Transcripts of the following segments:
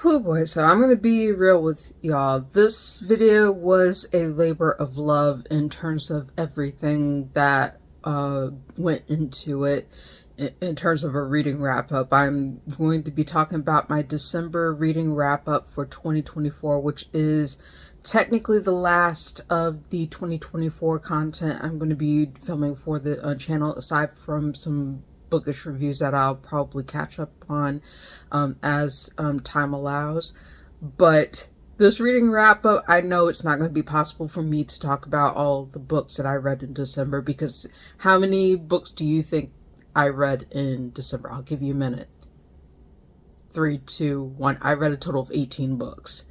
Oh boy, so I'm going to be real with y'all. This video was a labor of love in terms of everything that went into it. In terms of a reading wrap-up, I'm going to be talking about my December reading wrap-up for 2024, which is technically the last of the 2024 content I'm going to be filming for the channel, aside from some bookish reviews that I'll probably catch up on as time allows. But this reading wrap up, I know it's not going to be possible for me to talk about all the books that I read in December, because how many books do you think I read in December? I'll give you a minute. 3, 2, 1. I read a total of 18 books.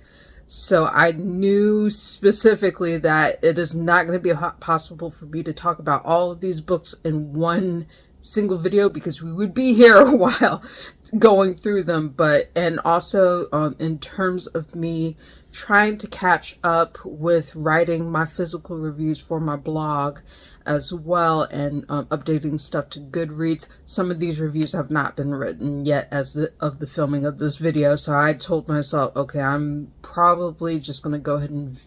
So I knew specifically that it is not going to be possible for me to talk about all of these books in one single video, because we would be here a while going through them. But and also in terms of me trying to catch up with writing my physical reviews for my blog as well, and updating stuff to Goodreads, some of these reviews have not been written yet as of the filming of this video. So I told myself, okay, I'm probably just going to go ahead and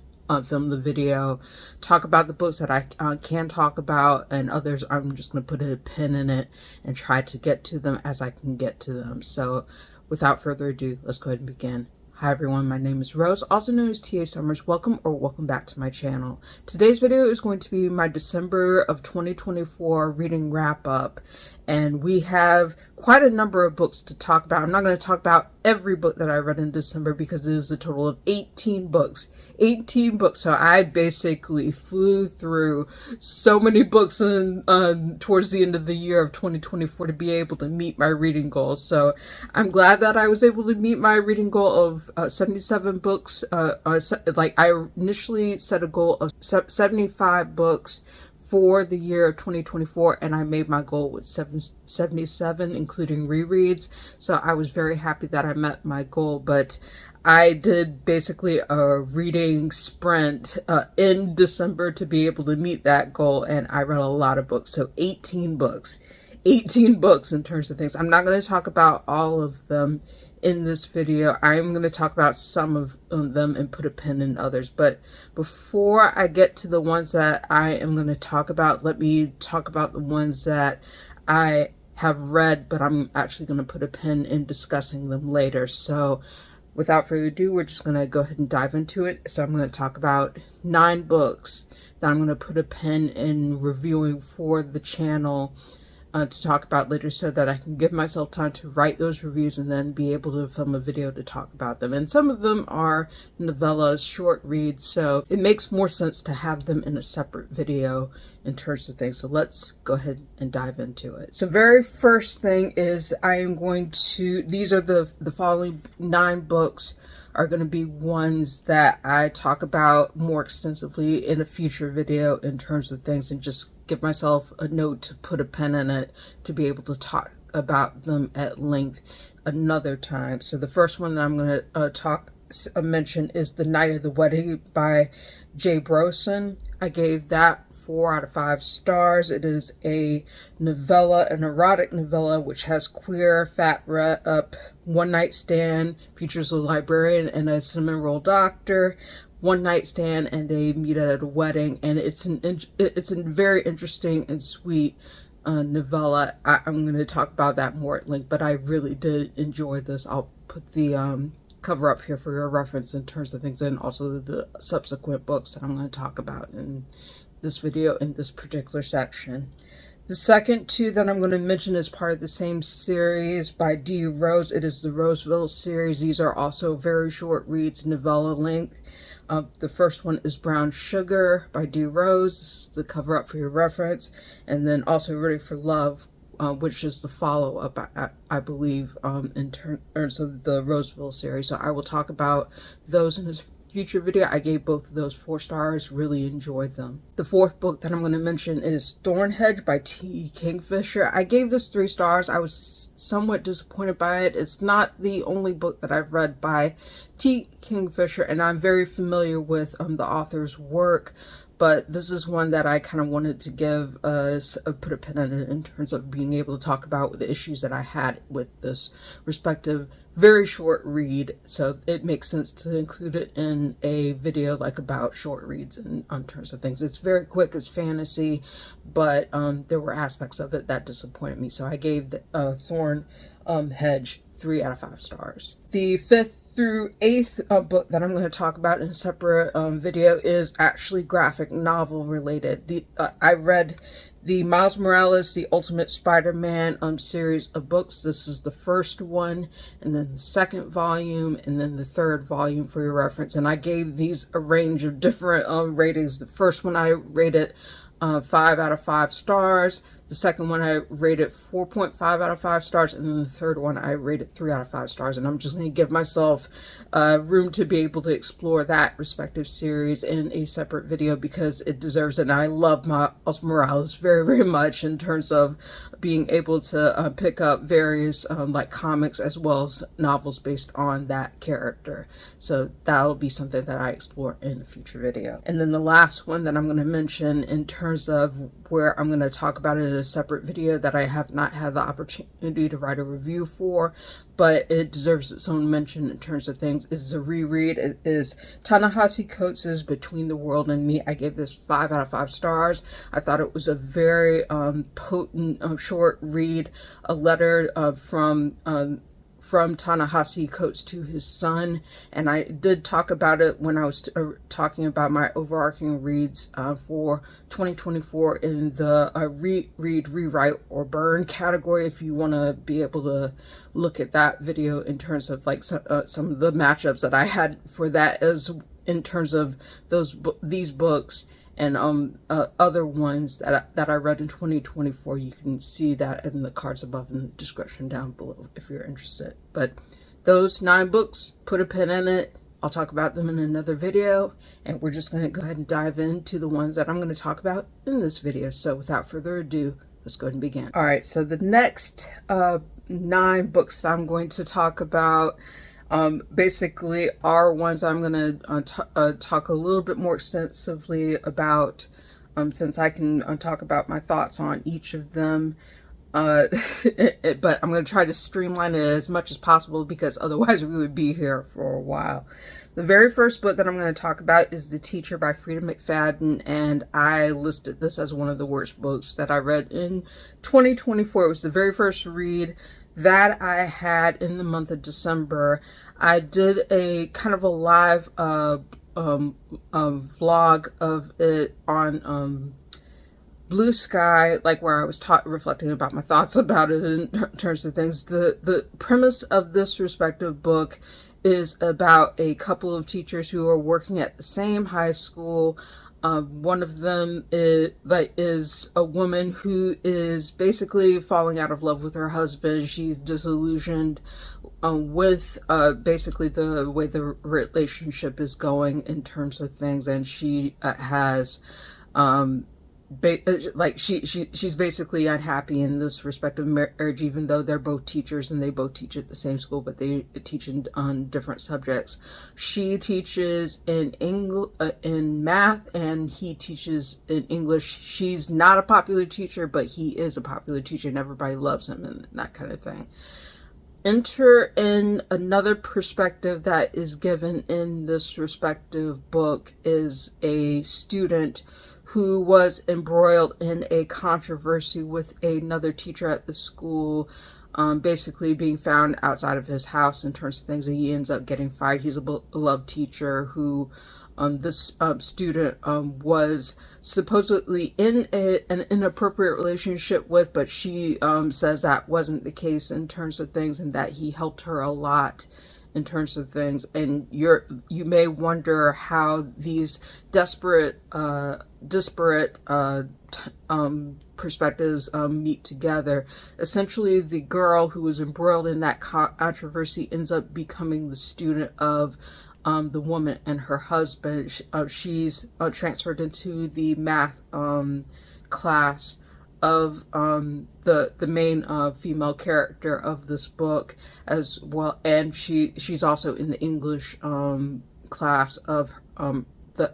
film the video, talk about the books that I can talk about, and others I'm just going to put a pin in it and try to get to them as I can get to them. So without further ado, let's go ahead and begin. Hi everyone, my name is Rose, also known as TA Summers. Welcome back to my channel. Today's video is going to be my December of 2024 reading wrap up, and we have quite a number of books to talk about. I'm not going to talk about every book that I read in December because it is a total of 18 books. 18 books. So I basically flew through so many books towards the end of the year of 2024 to be able to meet my reading goals. So I'm glad that I was able to meet my reading goal of 77 books. Like I initially set a goal of 75 books for the year of 2024, and I made my goal with 77, including rereads. So I was very happy that I met my goal. But I did basically a reading sprint in December to be able to meet that goal, and I read a lot of books. So 18 books. 18 books in terms of things. I'm not going to talk about all of them in this video. I'm going to talk about some of them and put a pin in others. But before I get to the ones that I am going to talk about, let me talk about the ones that I have read, but I'm actually going to put a pin in discussing them later. So without further ado, we're just going to go ahead and dive into it. So I'm going to talk about 9 books that I'm going to put a pin in reviewing for the channel to talk about later, so that I can give myself time to write those reviews and then be able to film a video to talk about them. And some of them are novellas, short reads, so it makes more sense to have them in a separate video in terms of things. So let's go ahead and dive into it. So very first thing is I am going to, these are the following 9 books are going to be ones that I talk about more extensively in a future video in terms of things, and just give myself a note to put a pen in it to be able to talk about them at length another time. So the first one that I'm going to mention is The Night of the Wedding by J. Brosen. I gave that 4 out of 5 stars. It is a novella, an erotic novella, which has queer, fat up, one night stand, features a librarian and a cinnamon roll doctor, one night stand, and they meet at a wedding. And it's a very interesting and sweet novella. I'm going to talk about that more at length, but I really did enjoy this. I'll put the cover up here for your reference in terms of things, and also the subsequent books that I'm going to talk about in this video in this particular section. The second 2 that I'm going to mention is part of the same series by D. Rose. It is the Roseville series. These are also very short reads, novella length. The first one is Brown Sugar by D. Rose. This is the cover up for your reference. And then also Ready for Love, which is the follow-up, I believe, in terms of the Roseville series. So I will talk about those in this future video. I gave both of those 4 stars, really enjoyed them. The fourth book that I'm going to mention is Thornhedge by T. Kingfisher. I gave this 3 stars. I was somewhat disappointed by it. It's not the only book that I've read by T. Kingfisher, and I'm very familiar with the author's work, but this is one that I kind of wanted to give put a pin in it in terms of being able to talk about the issues that I had with this respective very short read, so it makes sense to include it in a video like about short reads and on terms of things. It's very quick, it's fantasy, but there were aspects of it that disappointed me, so I gave the Thorn Hedge 3 out of 5 stars. The 5th through 8th book that I'm going to talk about in a separate video is actually graphic novel related. I read the Miles Morales, The Ultimate Spider-Man series of books. This is the first one, and then the second volume, and then the third volume for your reference. And I gave these a range of different ratings. The first one I rated 5 out of 5 stars. The second one I rated 4.5 out of 5 stars, and then the third one I rated 3 out of 5 stars. And I'm just going to give myself room to be able to explore that respective series in a separate video because it deserves it. And I love Miles Morales very, very much in terms of being able to pick up various like comics as well as novels based on that character. So that'll be something that I explore in a future video. And then the last one that I'm going to mention in terms of where I'm going to talk about it in a separate video that I have not had the opportunity to write a review for, but it deserves its own mention in terms of things, is a reread. It is Ta-Nehisi Coates' Between the World and Me. I gave this 5 out of 5 stars. I thought it was a very potent short read, a letter from Ta-Nehisi Coates to his son, and I did talk about it when I was talking about my overarching reads for 2024 in the read, rewrite, or burn category. If you want to be able to look at that video in terms of like some of the matchups that I had for that, as in terms of these books and other ones that I read in 2024, you can see that in the cards above in the description down below if you're interested. But those 9 books, put a pin in it. I'll talk about them in another video, and we're just going to go ahead and dive into the ones that I'm going to talk about in this video. So without further ado, let's go ahead and begin. All right, so the next 9 books that I'm going to talk about basically are ones I'm going to talk a little bit more extensively about, since I can talk about my thoughts on each of them. But I'm going to try to streamline it as much as possible because otherwise we would be here for a while. The very first book that I'm going to talk about is The Teacher by Freida McFadden, and I listed this as one of the worst books that I read in 2024. It was the very first read that I had in the month of December. I did a kind of a live vlog of it on Blue Sky, like where I was reflecting about my thoughts about it in terms of things. The premise of this respective book is about a couple of teachers who are working at the same high school. One of them is a woman who is basically falling out of love with her husband. She's disillusioned with basically the way the relationship is going in terms of things, and she has she's basically unhappy in this respective marriage, even though they're both teachers and they both teach at the same school, but they teach on different subjects. She teaches in in math, and he teaches in English. She's not a popular teacher, but he is a popular teacher, and everybody loves him and that kind of thing. Enter in another perspective that is given in this respective book is a student who was embroiled in a controversy with another teacher at the school, basically being found outside of his house in terms of things, and he ends up getting fired. He's a beloved teacher who this student was supposedly in an inappropriate relationship with, but she says that wasn't the case in terms of things, and that he helped her a lot in terms of things. And you may wonder how these disparate perspectives meet together. Essentially, the girl who was embroiled in that controversy ends up becoming the student of the woman and her husband. She's transferred into the math class of the main female character of this book as well, and she's also in the English class of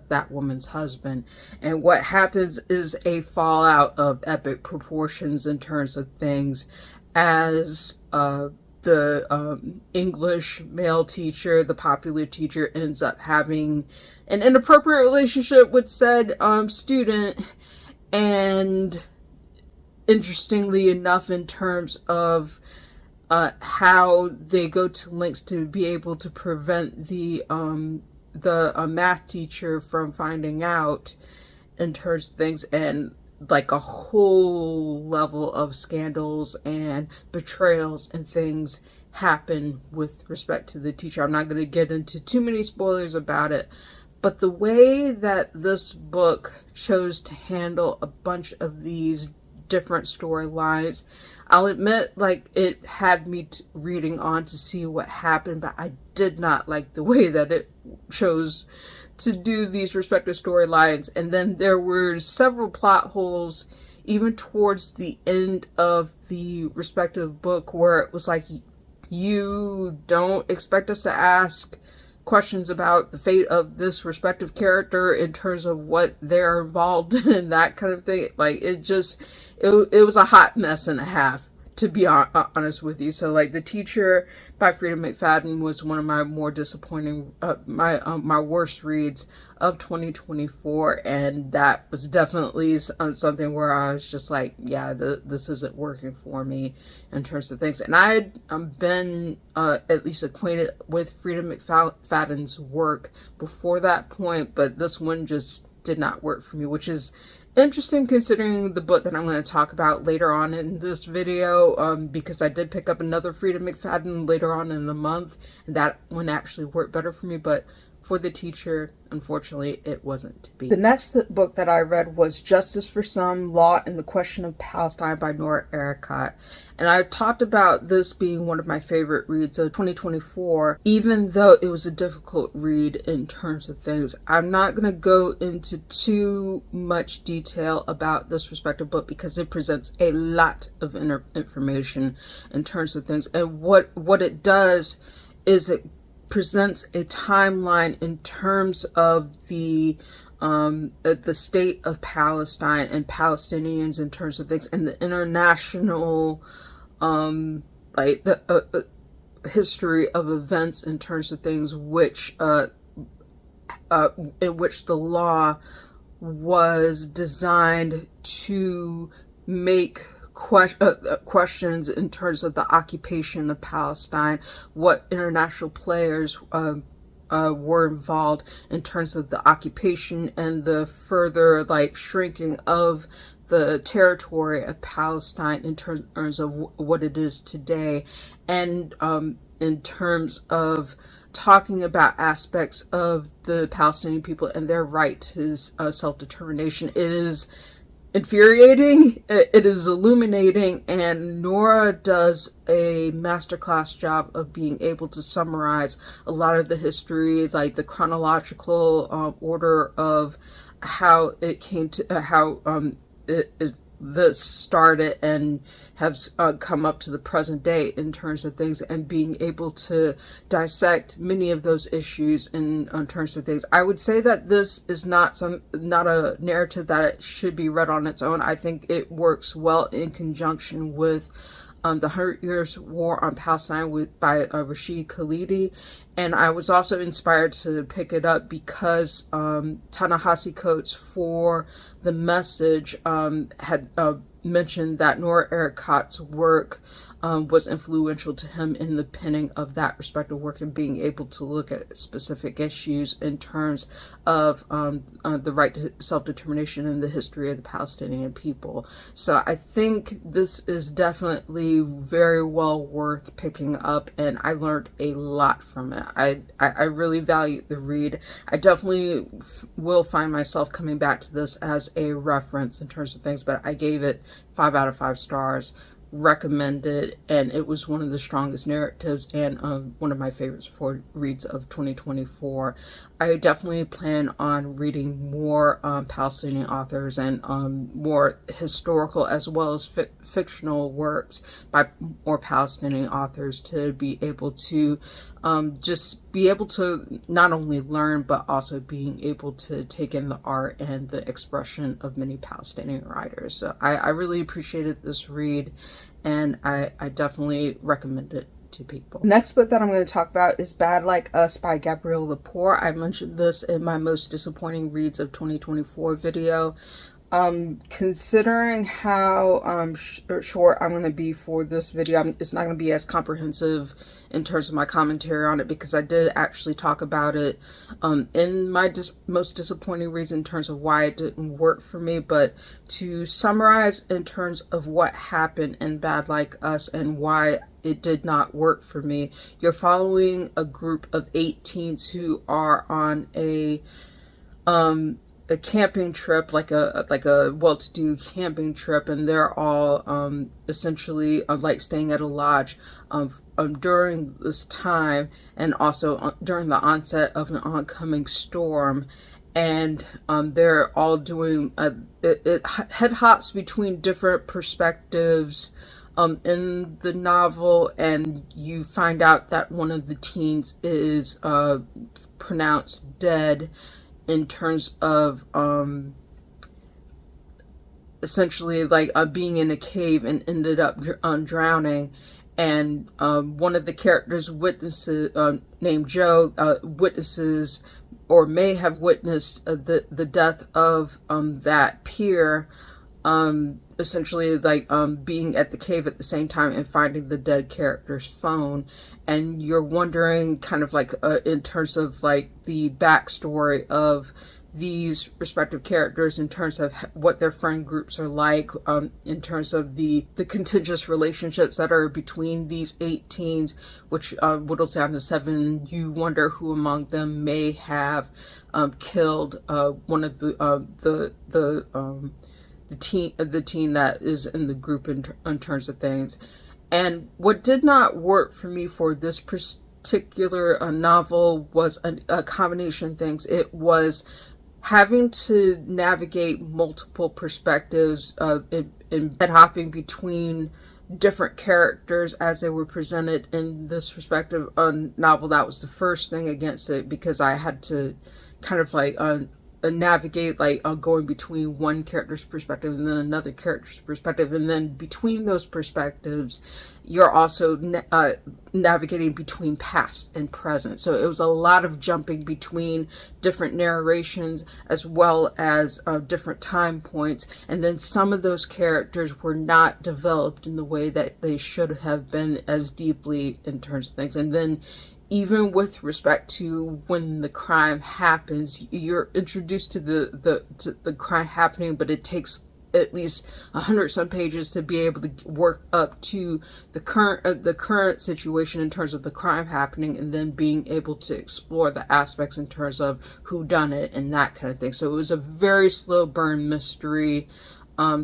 that woman's husband. And what happens is a fallout of epic proportions in terms of things as the English male teacher, the popular teacher, ends up having an inappropriate relationship with said student. And interestingly enough, in terms of how they go to lengths to be able to prevent the math teacher from finding out, in terms of things, and like a whole level of scandals and betrayals and things happen with respect to the teacher. I'm not going to get into too many spoilers about it, but the way that this book chose to handle a bunch of these different storylines, I'll admit, like, it had me reading on to see what happened, but I did not like the way that it chose to do these respective storylines. And then there were several plot holes even towards the end of the respective book where it was like, you don't expect us to ask questions about the fate of this respective character in terms of what they're involved in, that kind of thing. Like, it was a hot mess and a half, to be honest with you. So, like, The Teacher by Freida McFadden was one of my more disappointing, my worst reads of 2024, and that was definitely something where I was just like, yeah, this isn't working for me in terms of things. And I had been at least acquainted with Freida McFadden's work before that point, but this one just did not work for me, which is interesting considering the book that I'm going to talk about later on in this video, because I did pick up another Freida McFadden later on in the month, and that one actually worked better for me. But for The Teacher, unfortunately, it wasn't to be. The next book that I read was Justice for Some, Law and the Question of Palestine by Noura Erakat. And I talked about this being one of my favorite reads of 2024, even though it was a difficult read in terms of things. I'm not going to go into too much detail about this respective book because it presents a lot of information in terms of things. And what it does is it presents a timeline in terms of the state of Palestine and Palestinians in terms of things, and the international like the history of events in terms of things which in which the law was designed to make questions in terms of the occupation of Palestine, what international players were involved in terms of the occupation and the further like shrinking of the territory of Palestine in terms of what it is today, and in terms of talking about aspects of the Palestinian people and their right to self-determination. It is infuriating, it is illuminating, and Noura does a masterclass job of being able to summarize a lot of the history, like the chronological order of how it came to how this started and has come up to the present day in terms of things, and being able to dissect many of those issues in terms of things. I would say that this is not a narrative that it should be read on its own. I think it works well in conjunction with the 100 Years War on Palestine by Rashid Khalidi. And I was also inspired to pick it up because Ta-Nehisi Coates for The Message had mentioned that Noura Erakat's work was influential to him in the penning of that respective work, and being able to look at specific issues in terms of the right to self-determination and the history of the Palestinian people. So I think this is definitely very well worth picking up, and I learned a lot from it. I really valued the read. I definitely will find myself coming back to this as a reference in terms of things, but I gave it 5 out of 5 stars. Recommended, and it was one of the strongest narratives and one of my favorites for reads of 2024. I definitely plan on reading more Palestinian authors and more historical as well as fictional works by more Palestinian authors, to be able to just be able to not only learn but also being able to take in the art and the expression of many Palestinian writers. So I really appreciated this read, and I definitely recommend it. to people. The next book that I'm going to talk about is Bad Like Us by Gabrielle Lepore. I mentioned this in my most disappointing reads of 2024 video. Considering how short I'm going to be for this video, it's not going to be as comprehensive in terms of my commentary on it, because I did actually talk about it in my most disappointing reads in terms of why it didn't work for me. But to summarize in terms of what happened in Bad Like Us and why it did not work for me, you're following a group of 8 teens who are on a camping trip, like a well-to-do camping trip, and they're all essentially like staying at a lodge during this time, and also during the onset of an oncoming storm. And they're all doing it head hops between different perspectives in the novel, and you find out that one of the teens is pronounced dead in terms of essentially like being in a cave and ended up drowning. And one of the characters witnesses, named Joe, witnesses or may have witnessed the death of that peer, essentially like being at the cave at the same time and finding the dead character's phone. And you're wondering kind of like in terms of like the backstory of these respective characters, in terms of what their friend groups are like, in terms of the contentious relationships that are between these 8 teens, which whittles down to 7. You wonder who among them may have killed one of the teen that is in the group in terms of things. And what did not work for me for this particular novel was a combination of things. It was having to navigate multiple perspectives in head hopping between different characters as they were presented in this respective novel. That was the first thing against it, because I had to kind of like navigate like going between one character's perspective and then another character's perspective, and then between those perspectives you're also navigating between past and present. So it was a lot of jumping between different narrations as well as different time points, and then some of those characters were not developed in the way that they should have been as deeply in terms of things. And then even with respect to when the crime happens, you're introduced to the crime happening, but it takes at least 100 some pages to be able to work up to the current situation in terms of the crime happening, and then being able to explore the aspects in terms of who done it and that kind of thing. So it was a very slow burn mystery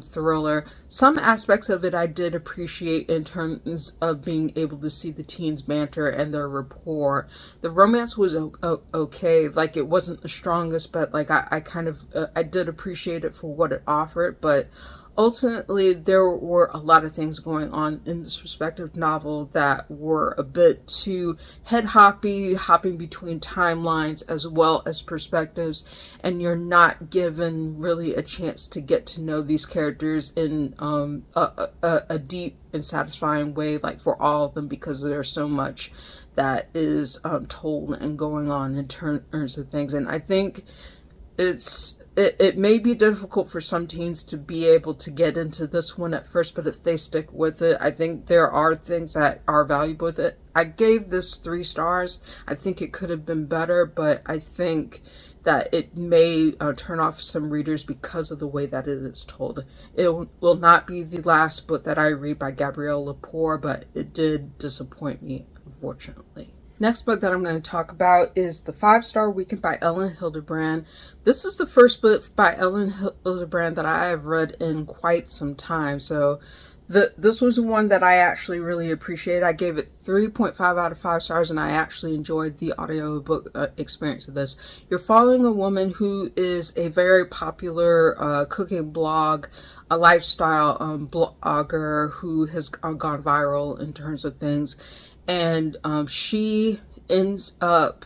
thriller. Some aspects of it I did appreciate in terms of being able to see the teens banter and their rapport. The romance was okay. Like, it wasn't the strongest, but like I kind of I did appreciate it for what it offered. But ultimately there were a lot of things going on in this respective novel that were a bit too hopping between timelines as well as perspectives, and you're not given really a chance to get to know these characters in a deep and satisfying way, like for all of them, because there's so much that is told and going on in terms of things. And I think it may be difficult for some teens to be able to get into this one at first, but if they stick with it, I think there are things that are valuable with it. I gave this 3 stars. I think it could have been better, but I think that it may turn off some readers because of the way that it is told. It will not be the last book that I read by Gabrielle Lepore, but it did disappoint me, unfortunately. Next book that I'm going to talk about is The 5-Star Weekend by Elin Hilderbrand. This is the first book by Elin Hilderbrand that I have read in quite some time. So this was one that I actually really appreciated. I gave it 3.5 out of 5 stars, and I actually enjoyed the audiobook experience of this. You're following a woman who is a very popular cooking blog, a lifestyle blogger who has gone viral in terms of things. And she ends up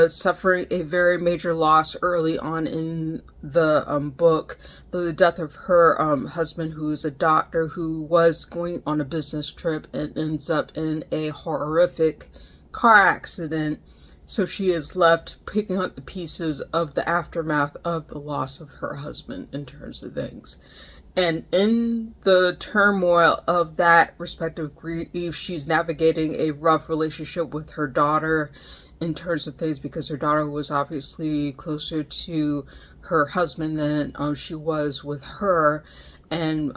suffering a very major loss early on in the book, the death of her husband, who is a doctor, who was going on a business trip and ends up in a horrific car accident. So she is left picking up the pieces of the aftermath of the loss of her husband in terms of things. And in the turmoil of that respective grief, she's navigating a rough relationship with her daughter in terms of things, because her daughter was obviously closer to her husband than she was with her. And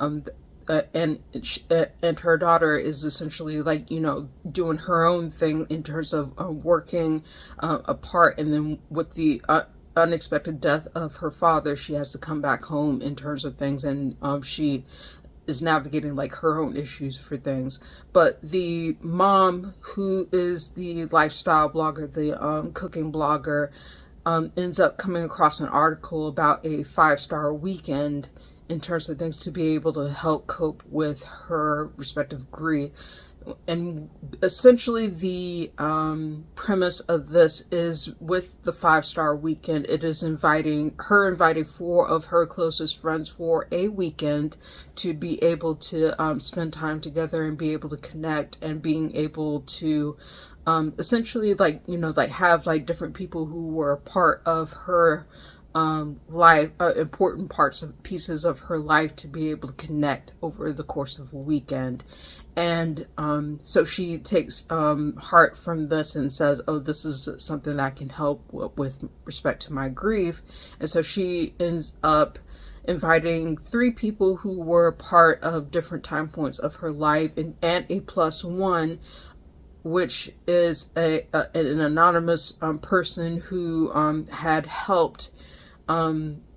and her daughter is essentially, like, you know, doing her own thing in terms of working apart. And then with the unexpected death of her father, she has to come back home in terms of things, and she is navigating like her own issues for things. But the mom, who is the lifestyle blogger, the cooking blogger, ends up coming across an article about a 5-star weekend in terms of things to be able to help cope with her respective grief. And essentially the premise of this is, with the 5-star weekend, it is inviting 4 of her closest friends for a weekend to be able to spend time together and be able to connect, and being able to essentially, like, you know, like have like different people who were part of her life, important pieces of her life, to be able to connect over the course of a weekend. And so she takes heart from this and says, oh, this is something that can help with respect to my grief. And so she ends up inviting 3 people who were part of different time points of her life, and a +1, which is an anonymous person who had helped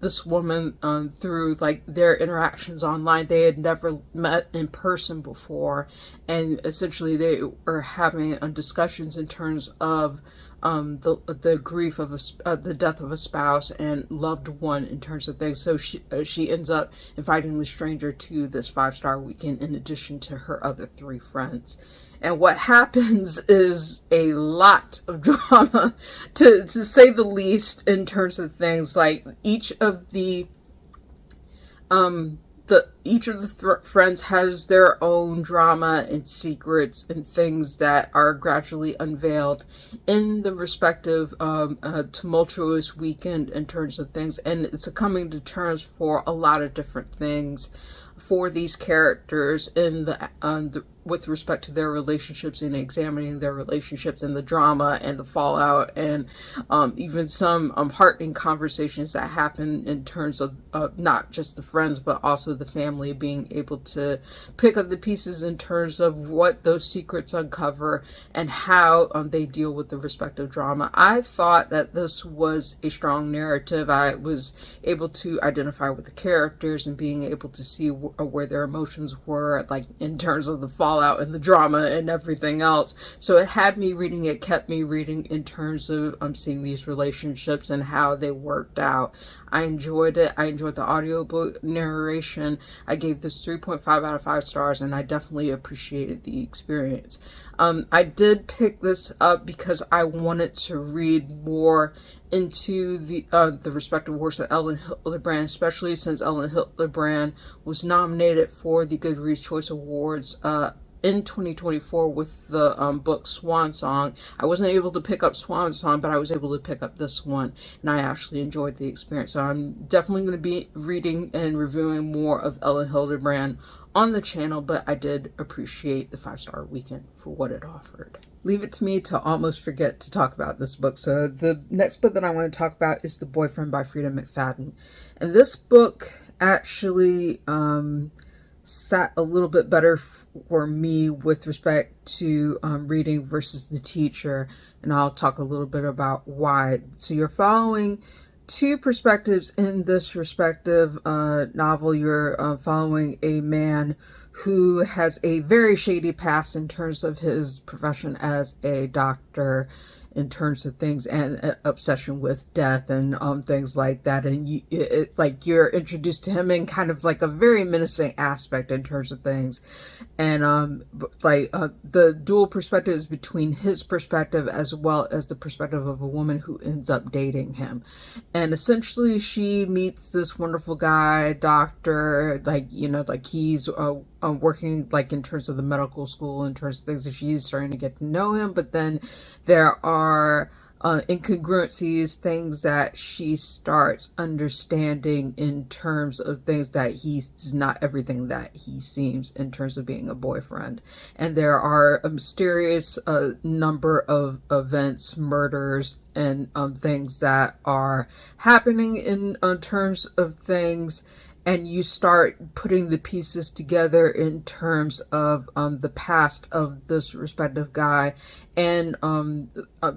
this woman through like their interactions online. They had never met in person before, and essentially they were having discussions in terms of the grief of the death of a spouse and loved one in terms of things. So she ends up inviting the stranger to this 5-star weekend in addition to her other 3 friends. And what happens is a lot of drama, to say the least, in terms of things like each of the friends has their own drama and secrets and things that are gradually unveiled in the respective tumultuous weekend in terms of things. And it's a coming to terms for a lot of different things for these characters in the with respect to their relationships, and examining their relationships and the drama and the fallout, and even some heartening conversations that happen in terms of not just the friends but also the family being able to pick up the pieces in terms of what those secrets uncover and how they deal with the respective drama. I thought that this was a strong narrative. I was able to identify with the characters and being able to see where their emotions were, like in terms of the fallout and the drama and everything else. So it had me reading, it kept me reading in terms of seeing these relationships and how they worked out. I enjoyed it. I enjoyed the audiobook narration. I gave this 3.5 out of 5 stars, and I definitely appreciated the experience. I did pick this up because I wanted to read more into the respective works of Elin Hilderbrand, especially since Elin Hilderbrand was nominated for the Goodreads Choice Awards in 2024 with the book Swan Song. I wasn't able to pick up Swan Song, but I was able to pick up this one, and I actually enjoyed the experience. So I'm definitely going to be reading and reviewing more of Elin Hilderbrand on the channel, but I did appreciate the 5-star weekend for what it offered. Leave it to me to almost forget to talk about this book. So the next book that I want to talk about is The Boyfriend by Freida McFadden. And this book actually sat a little bit better for me with respect to reading versus The Teacher, and I'll talk a little bit about why. So you're following 2 perspectives in this respective novel. You're following a man who has a very shady past in terms of his profession as a doctor, in terms of things, and obsession with death and things like that. And like you're introduced to him in kind of like a very menacing aspect in terms of things. And the dual perspectives between his perspective as well as the perspective of a woman who ends up dating him. And essentially she meets this wonderful guy, doctor, like he's working like in terms of the medical school, in terms of things that she's starting to get to know him. But then there are incongruencies, things that she starts understanding in terms of things that he's not everything that he seems in terms of being a boyfriend. And there are a mysterious number of events, murders, and things that are happening in terms of things. And you start putting the pieces together in terms of the past of this respective guy, and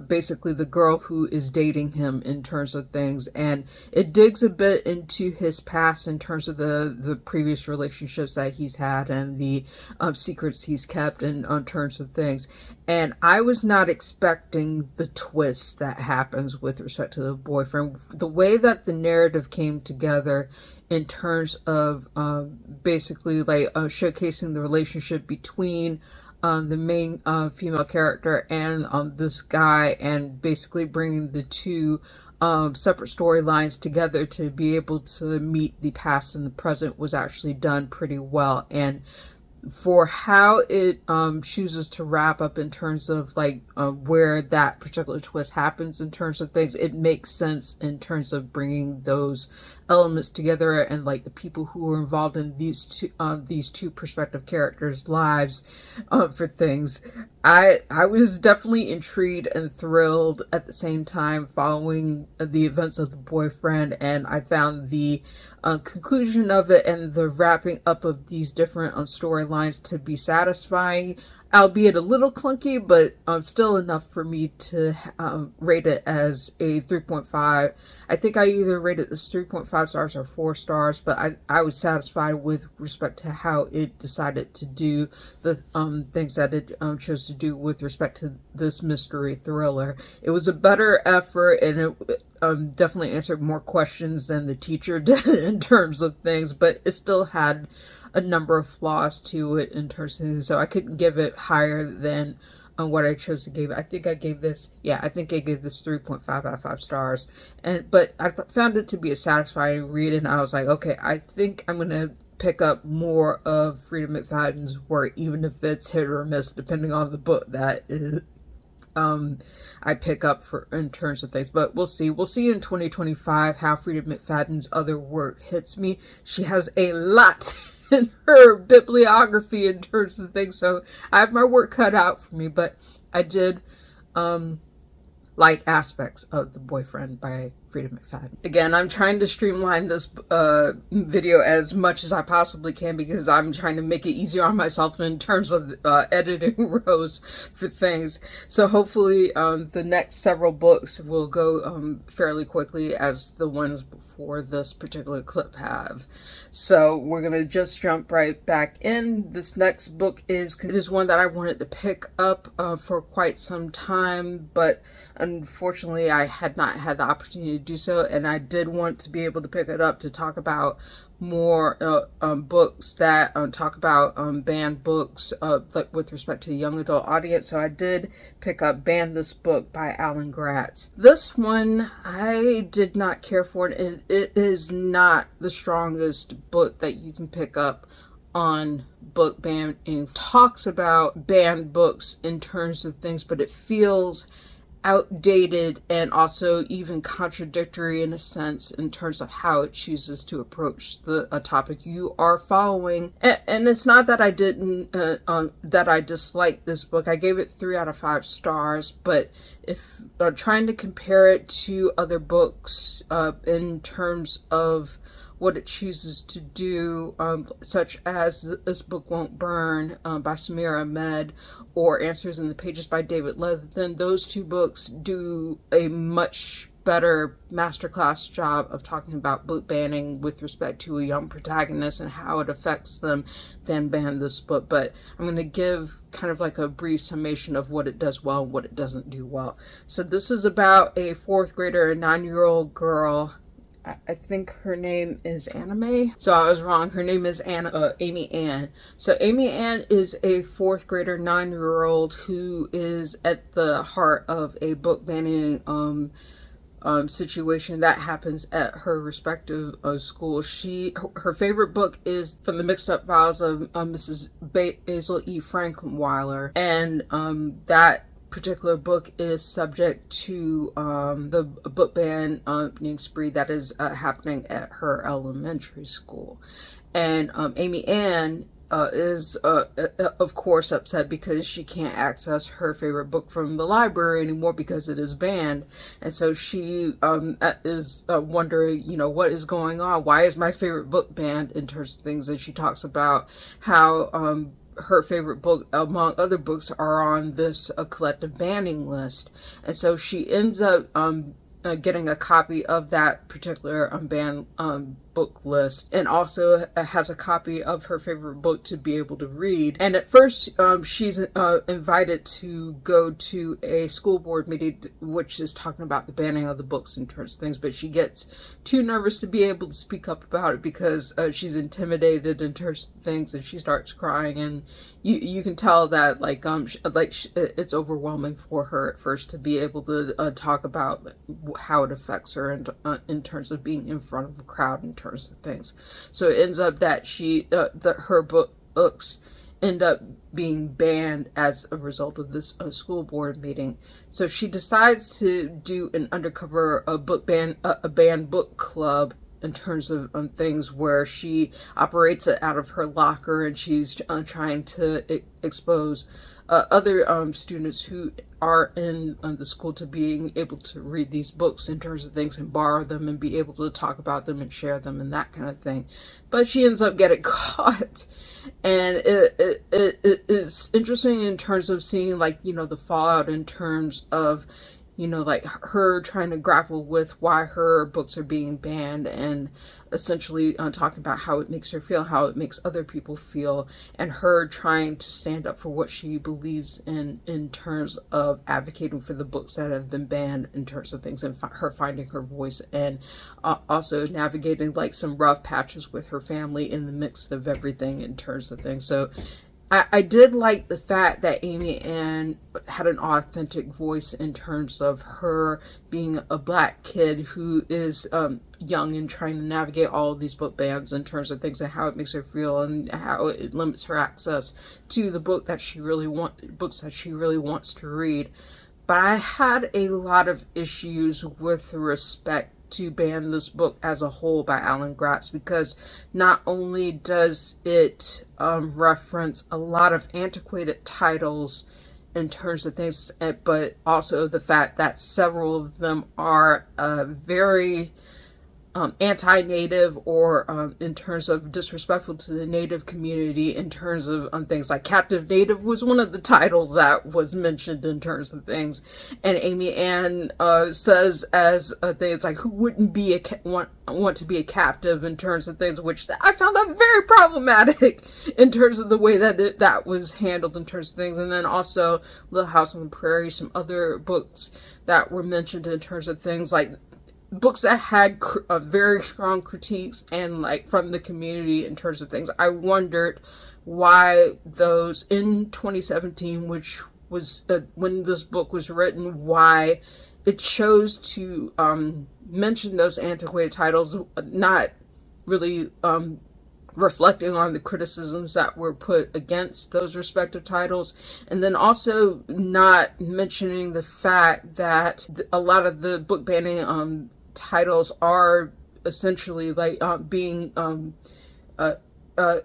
basically the girl who is dating him in terms of things. And it digs a bit into his past in terms of the previous relationships that he's had and the secrets he's kept in terms of things. And I was not expecting the twist that happens with respect to the boyfriend. The way that the narrative came together in terms of basically like showcasing the relationship between the main female character and this guy, and basically bringing the two separate storylines together to be able to meet the past and the present was actually done pretty well. And for how it chooses to wrap up in terms of like where that particular twist happens in terms of things, it makes sense in terms of bringing those elements together, and like the people who are involved in these two prospective characters' lives for things. I was definitely intrigued and thrilled at the same time following the events of the boyfriend, and I found the conclusion of it and the wrapping up of these different storylines to be satisfying, albeit a little clunky, but still enough for me to rate it as a 3.5. I think I either rated this 3.5 stars or 4 stars, but I was satisfied with respect to how it decided to do the things that it chose to do with respect to this mystery thriller. It was a better effort, and it definitely answered more questions than the teacher did in terms of things, but it still had a number of flaws to it in terms of things, so I couldn't give it higher than what I chose to give it. I think I gave this 3.5 out of 5 stars, but I found it to be a satisfying read, and I was like, okay, I think I'm gonna pick up more of Freida McFadden's work, even if it's hit or miss depending on the book that is I pick up for in terms of things. But we'll see in 2025 how Freida McFadden's other work hits me. She has a lot in her bibliography in terms of things, so I have my work cut out for me. But I did like aspects of The Boyfriend by Freida McFadden. Again, I'm trying to streamline this video as much as I possibly can, because I'm trying to make it easier on myself in terms of editing rows for things. So hopefully the next several books will go fairly quickly, as the ones before this particular clip have. So we're going to just jump right back in. This next book is one that I wanted to pick up for quite some time, but unfortunately I had not had the opportunity to do so, and I did want to be able to pick it up to talk about more books that talk about banned books like with respect to the young adult audience. So I did pick up Ban This Book by Elin Gratz. This one I did not care for, and it is not the strongest book that you can pick up on book banning. Talks about banned books in terms of things, but it feels outdated and also even contradictory in a sense in terms of how it chooses to approach a topic you are following. And it's not that I didn't that I disliked this book. I gave it 3 out of 5 stars, but if trying to compare it to other books in terms of what it chooses to do, such as This Book Won't Burn by Samir Ahmed, or Answers in the Pages by David Levitt, then those two books do a much better masterclass job of talking about book banning with respect to a young protagonist and how it affects them than ban this book. But I'm going to give kind of like a brief summation of what it does well and what it doesn't do well. So this is about a 4th grader, a 9-year-old girl. I think her name is Anime. So I was wrong. Her name is Amy Ann. So Amy Ann is a 4th grader, 9-year-old who is at the heart of a book banning situation that happens at her respective school. Her favorite book is From the Mixed Up Files of Mrs. Basil E. Frankenweiler, and that particular book is subject to the book banning spree that is happening at her elementary school. And Amy Ann is of course upset because she can't access her favorite book from the library anymore because it is banned. And so she is wondering, you know, what is going on? Why is my favorite book banned, in terms of things? And she talks about how her favorite book, among other books, are on this collective banning list. And so she ends up getting a copy of that particular banned book list, and also has a copy of her favorite book to be able to read. And at first she's invited to go to a school board meeting which is talking about the banning of the books and terms of things, but she gets too nervous to be able to speak up about it because she's intimidated in terms of things, and she starts crying, and you can tell that it's overwhelming for her at first to be able to talk about how it affects her in terms of being in front of a crowd and terms of things. So it ends up that her books end up being banned as a result of this school board meeting. So she decides to do an undercover banned book club in terms of things where she operates it out of her locker, and she's trying to expose other students who are in the school to being able to read these books in terms of things and borrow them and be able to talk about them and share them and that kind of thing. But she ends up getting caught, and it's interesting in terms of seeing, like, you know, the fallout in terms of, you know, like her trying to grapple with why her books are being banned, and essentially talking about how it makes her feel, how it makes other people feel, and her trying to stand up for what she believes in terms of advocating for the books that have been banned in terms of things, and her finding her voice, and also navigating like some rough patches with her family in the midst of everything in terms of things. So I did like the fact that Amy Ann had an authentic voice in terms of her being a Black kid who is young and trying to navigate all of these book bans in terms of things, and how it makes her feel and how it limits her access to the books that she really wants to read. But I had a lot of issues with respect to ban this book as a whole by Alan Gratz, because not only does it reference a lot of antiquated titles in terms of things, but also the fact that several of them are very anti-native, or in terms of disrespectful to the Native community, in terms of things like Captive Native was one of the titles that was mentioned in terms of things. And Amy Ann says as a thing, it's like, who wouldn't be want to be a captive in terms of things, which I found that very problematic in terms of the way that that was handled in terms of things. And then also Little House on the Prairie, some other books that were mentioned in terms of things like books that had very strong critiques and like from the community in terms of things. I wondered why those in 2017, which was when this book was written, why it chose to mention those antiquated titles, not really reflecting on the criticisms that were put against those respective titles, and then also not mentioning the fact that a lot of the book banning titles are essentially like being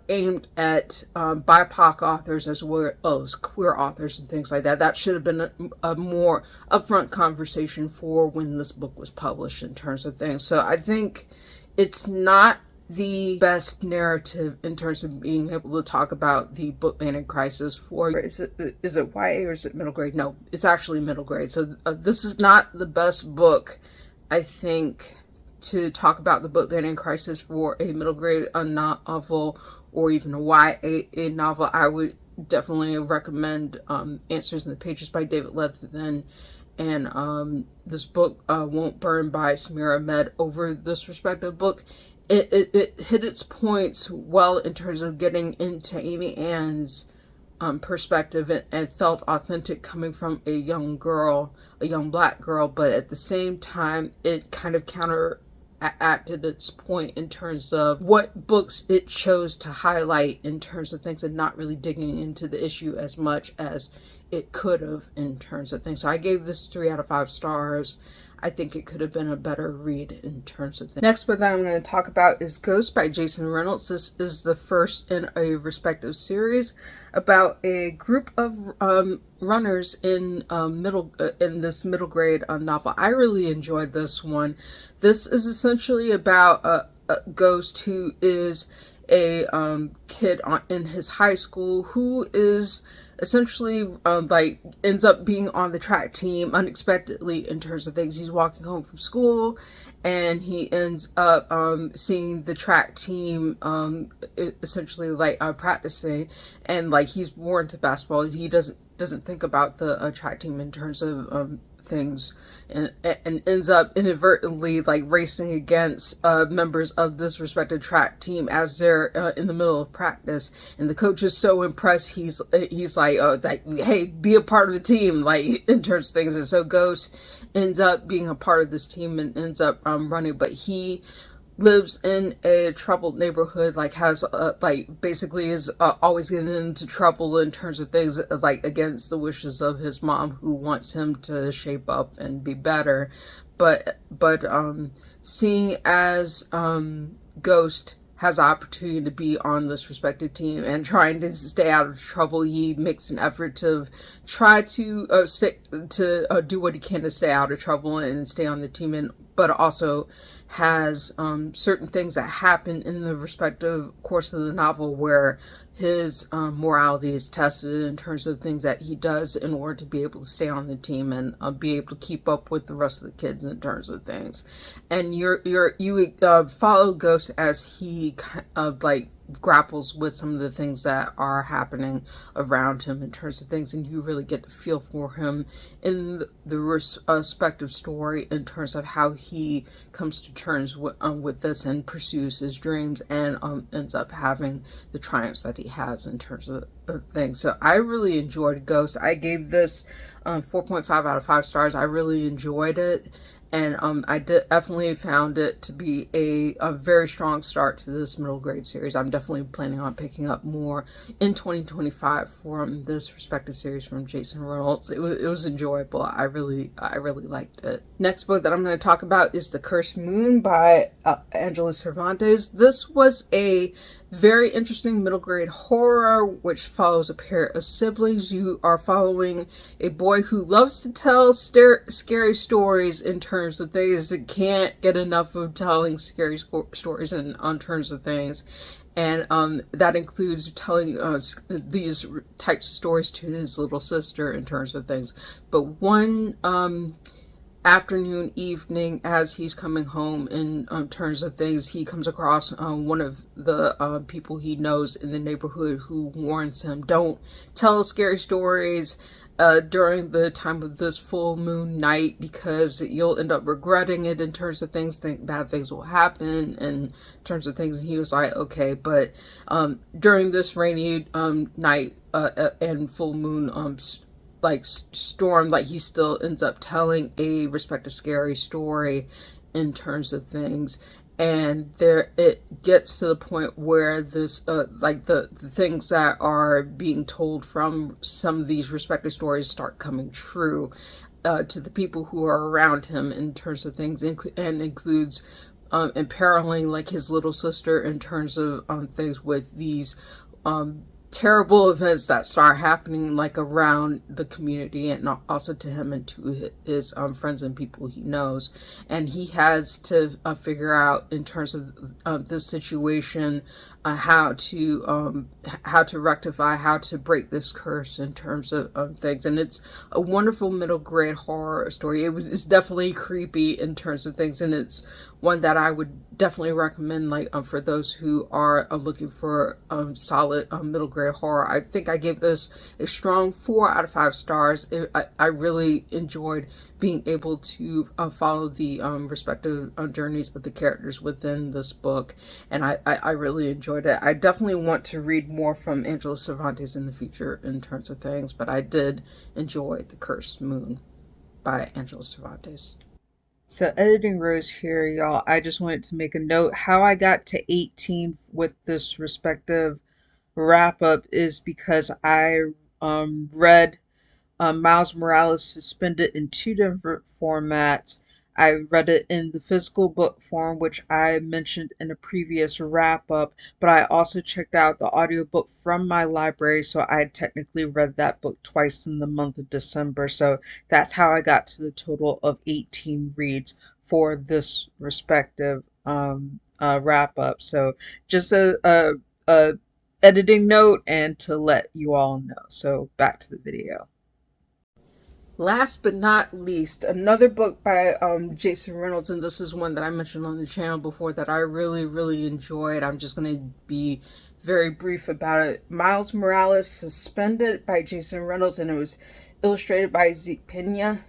aimed at BIPOC authors as well as queer authors and things like that. That should have been a more upfront conversation for when this book was published in terms of things. So I think it's not the best narrative in terms of being able to talk about the book banning crisis for, is it YA or is it middle grade? No, it's actually middle grade. So this is not the best book I think to talk about the book banning crisis for a middle grade novel or even a YA novel, I would definitely recommend Answers in the Pages by David Letherman, and this book, Won't Burn by Samira Ahmed, over this respective book. It hit its points well in terms of getting into Amy Ann's perspective, and felt authentic coming from a young girl, a young black girl, but at the same time it kind of counteracted its point in terms of what books it chose to highlight in terms of things, and not really digging into the issue as much as it could have in terms of things. So I gave this 3 out of 5 stars. I think it could have been a better read in terms of things. Next book that I'm going to talk about is Ghost by Jason Reynolds. This is the first in a respective series about a group of runners in this middle grade novel. I really enjoyed this one. This is essentially about a ghost who is a kid in his high school who is essentially like ends up being on the track team unexpectedly in terms of things. He's walking home from school and he ends up seeing the track team essentially like practicing, and like he's more into basketball. He doesn't think about the track team in terms of things, and ends up inadvertently like racing against members of this respected track team as they're in the middle of practice, and the coach is so impressed he's like, oh, like, hey, be a part of the team, like in terms of things. And so Ghost ends up being a part of this team and ends up running, but he lives in a troubled neighborhood, like has like basically is always getting into trouble in terms of things, like against the wishes of his mom, who wants him to shape up and be better. But seeing as Ghost has the opportunity to be on this respective team and trying to stay out of trouble, he makes an effort to try to do what he can to stay out of trouble and stay on the team, and but also has certain things that happen in the respective course of the novel where his morality is tested in terms of things that he does in order to be able to stay on the team and be able to keep up with the rest of the kids in terms of things. And you follow Ghost as he like grapples with some of the things that are happening around him in terms of things, and you really get to feel for him in the respective story in terms of how he comes to terms with this and pursues his dreams, and ends up having the triumphs that he has in terms of things. So I really enjoyed Ghost. I gave this 4.5 out of 5 stars. I really enjoyed it. And I definitely found it to be a very strong start to this middle grade series. I'm definitely planning on picking up more in 2025 from this respective series from Jason Reynolds. It was enjoyable. I really liked it. Next book that I'm going to talk about is The Cursed Moon by Angela Cervantes. This was a very interesting middle grade horror which follows a pair of siblings. You are following a boy who loves to tell scary stories in terms of things that can't get enough of telling scary stories in on terms of things. And that includes telling these types of stories to his little sister in terms of things. But one evening, as he's coming home in terms of things, he comes across one of the people he knows in the neighborhood who warns him, don't tell scary stories during the time of this full moon night, because you'll end up regretting it in terms of things, bad things will happen in terms of things. And he was like, okay, but during this rainy night and full moon like storm, like he still ends up telling a respective scary story in terms of things. And there it gets to the point where this like the things that are being told from some of these respective stories start coming true to the people who are around him in terms of things, and includes imperiling like his little sister in terms of things with these terrible events that start happening like around the community, and also to him and to his friends and people he knows, and he has to figure out in terms of this situation, how to rectify, how to break this curse in terms of things. And it's a wonderful middle grade horror story. It's definitely creepy in terms of things, and it's one that I would definitely recommend, like for those who are looking for solid middle grade horror. I think I gave this a strong 4 out of 5 stars. I really enjoyed being able to follow the respective journeys of the characters within this book, and I really enjoyed it. I definitely want to read more from Angela Cervantes in the future in terms of things, but I did enjoy The Cursed Moon by Angela Cervantes. So editing rows here, y'all. I just wanted to make a note. How I got to 18 with this respective wrap up is because I read Miles Morales Suspended in 2 different formats. I read it in the physical book form, which I mentioned in a previous wrap up, but I also checked out the audiobook from my library, so I technically read that book twice in the month of December. So that's how I got to the total of 18 reads for this respective wrap up. So just a editing note and to let you all know. So back to the video. Last but not least, another book by Jason Reynolds, and this is one that I mentioned on the channel before that I really, really enjoyed. I'm just going to be very brief about it. Miles Morales Suspended by Jason Reynolds, and it was illustrated by Zeke Pena.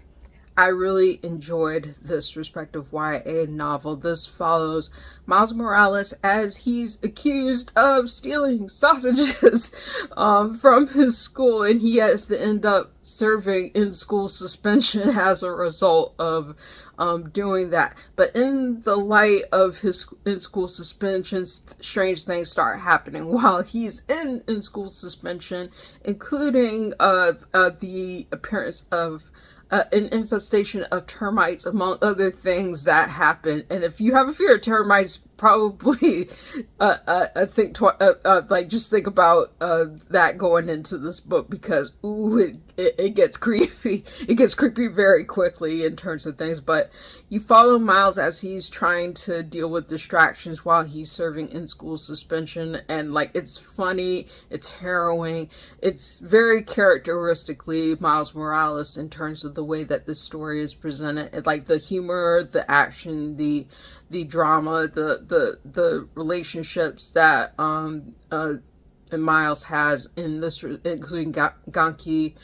I really enjoyed this respective YA novel. This follows Miles Morales as he's accused of stealing sausages from his school, and he has to end up serving in-school suspension as a result of doing that. But in the light of his in-school suspension, strange things start happening while he's in school suspension, including the appearance of an infestation of termites, among other things that happen. And if you have a fear of termites, probably just think about that going into this book, because it gets creepy. It gets creepy very quickly in terms of things. But you follow Miles as he's trying to deal with distractions while he's serving in school suspension, and it's funny, it's harrowing, it's very characteristically Miles Morales in terms of the way that this story is presented. The humor, the action, the drama, the relationships that Miles has in this, including Ganki.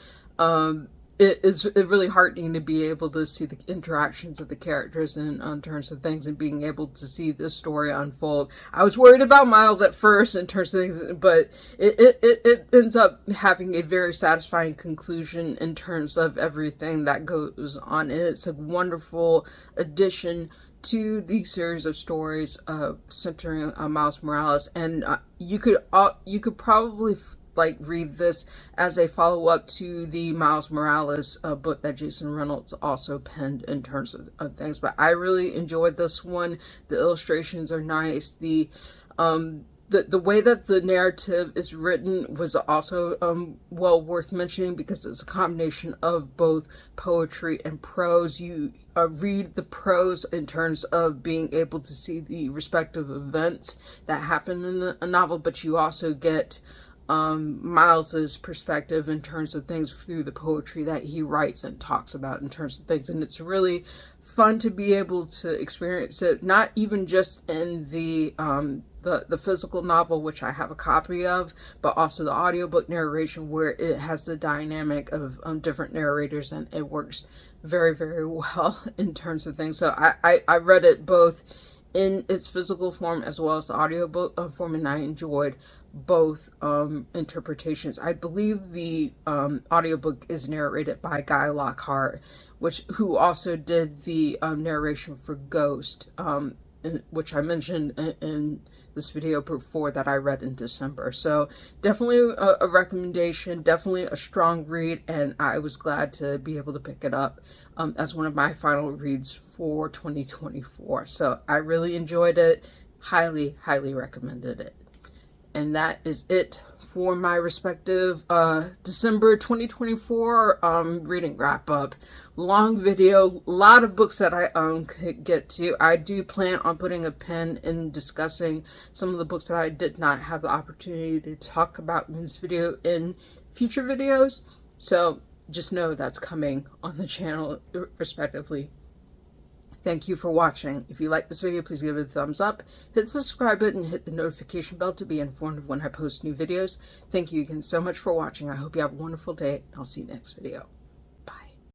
It's really heartening to be able to see the interactions of the characters in terms of things, and being able to see this story unfold. I was worried about Miles at first in terms of things, but it ends up having a very satisfying conclusion in terms of everything that goes on. And it's a wonderful addition to the series of stories centering Miles Morales. And you could probably read this as a follow-up to the Miles Morales book that Jason Reynolds also penned in terms of things. But I really enjoyed this one. The illustrations are nice. The way that the narrative is written was also well worth mentioning, because it's a combination of both poetry and prose. You read the prose in terms of being able to see the respective events that happen in the novel, but you also get Miles's perspective in terms of things through the poetry that he writes and talks about in terms of things. And it's really fun to be able to experience it, not even just in the physical novel, which I have a copy of, but also the audiobook narration, where it has the dynamic of different narrators, and it works very, very well in terms of things. So I read it both in its physical form as well as the audiobook form, and I enjoyed both interpretations. I believe the audiobook is narrated by Guy Lockhart, who also did the narration for Ghost, which I mentioned in this video before, that I read in December. So definitely a recommendation, definitely a strong read, and I was glad to be able to pick it up as one of my final reads for 2024. So I really enjoyed it, highly recommended it. And that is it for my respective December 2024 reading wrap up. Long video, a lot of books that I could get to. I do plan on putting a pin in discussing some of the books that I did not have the opportunity to talk about in this video in future videos. So just know that's coming on the channel respectively. Thank you for watching. If you like this video, please give it a thumbs up, hit the subscribe button, hit the notification bell to be informed of when I post new videos. Thank you again so much for watching. I hope you have a wonderful day, and I'll see you next video.